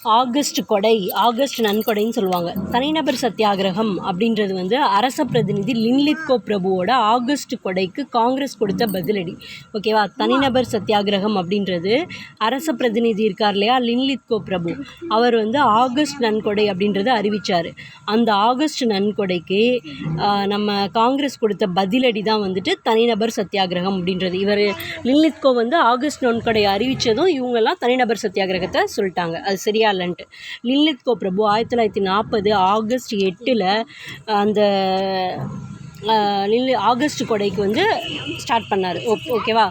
August கொடை, August நன்கொடைன்னு சொல்லுவாங்க. தனிநபர் சத்தியாகிரகம் அப்படின்றது வந்து அரச பிரதிநிதி லின்லித்கோ பிரபுவோட ஆகஸ்ட் கொடைக்கு காங்கிரஸ் கொடுத்த பதிலடி. ஓகேவா? தனிநபர் சத்தியாகிரகம் அப்படின்றது அரச பிரதிநிதி இருக்கார் இல்லையா, லின்லித்கோ பிரபு, அவர் வந்து ஆகஸ்ட் நன்கொடை அப்படின்றத அறிவித்தார். அந்த ஆகஸ்ட் நன்கொடைக்கு நம்ம காங்கிரஸ் கொடுத்த பதிலடி தான் வந்துட்டு தனிநபர் சத்தியாகிரகம் அப்படின்றது. இவர் லின்லித்கோ வந்து ஆகஸ்ட் நன்கொடை அறிவித்ததும் இவங்கெல்லாம் தனிநபர் சத்தியாகிரகத்தை சொல்லிட்டாங்க. அது சரியா இல்லைன்ட்டு. லின்லித்கோ பிரபு 1940 ஆகஸ்ட் 8 அந்த ஆகஸ்ட் கொடைக்கு வந்து ஸ்டார்ட் பண்ணார். ஓகேவா?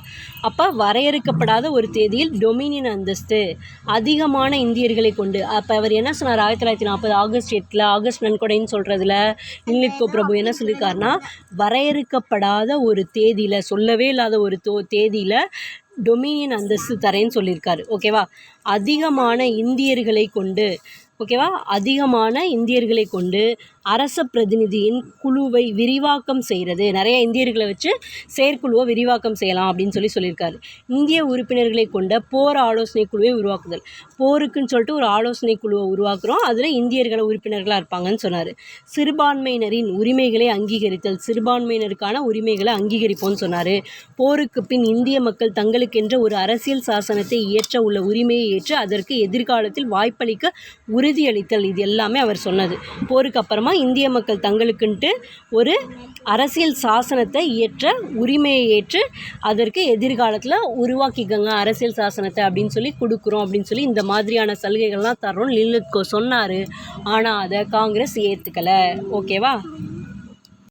அப்போ வரையறுக்கப்படாத ஒரு தேதியில் டொமினியன் அந்தஸ்து அதிகமான இந்தியர்களை கொண்டு, அப்போ அவர் என்ன சொன்னார்? 1940 ஆகஸ்ட் 8 ஆகஸ்ட் நன்கொடைன்னு சொல்கிறதுல லின்லித்கோ பிரபு என்ன சொல்லியிருக்காருன்னா, வரையறுக்கப்படாத ஒரு தேதியில், சொல்லவே இல்லாத ஒரு தேதியில் டொமினியன் அந்தஸ்து தரேன்னு சொல்லியிருக்காரு. ஓகேவா? அதிகமான இந்தியர்களை கொண்டு, ஓகேவா, அதிகமான இந்தியர்களை கொண்டு அரச பிரதிநிதியின் குழுவை விரிவாக்கம் செய்கிறது, நிறைய இந்தியர்களை வச்சு செயற்குழுவை விரிவாக்கம் செய்யலாம் அப்படின்னு சொல்லியிருக்காரு. இந்திய உறுப்பினர்களை கொண்ட போர் ஆலோசனை குழுவை உருவாக்குதல், போருக்குன்னு சொல்லிட்டு ஒரு ஆலோசனை குழுவை உருவாக்குறோம், அதில் இந்தியர்களை உறுப்பினர்களாக இருப்பாங்கன்னு சொன்னார். சிறுபான்மையினரின் உரிமைகளை அங்கீகரித்தல், சிறுபான்மையினருக்கான உரிமைகளை அங்கீகரிப்போம்னு சொன்னார். போருக்கு பின் இந்திய மக்கள் தங்களுக்கென்ற ஒரு அரசியல் சாசனத்தை இயற்ற உள்ள உரிமையை ஏற்று அதற்கு எதிர்காலத்தில் வாய்ப்பளிக்க உறுதியளித்தல், இது எல்லாமே அவர் சொன்னது. போருக்கு அப்புறமா இந்திய மக்கள் தங்களுக்குன்ட்டு ஒரு அரசியல் சாசனத்தை இயற்ற உரிமையை ஏற்று அதற்கு எதிர்காலத்தில் உருவாக்கிக்கங்க அரசியல் சாசனத்தை அப்படின்னு சொல்லி கொடுக்குறோம் அப்படின்னு சொல்லி இந்த மாதிரியான சலுகைகள்லாம் தர்றோம் லின்லித்கோ சொன்னார். ஆனால் அதை காங்கிரஸ் ஏற்றுக்கலை. ஓகேவா?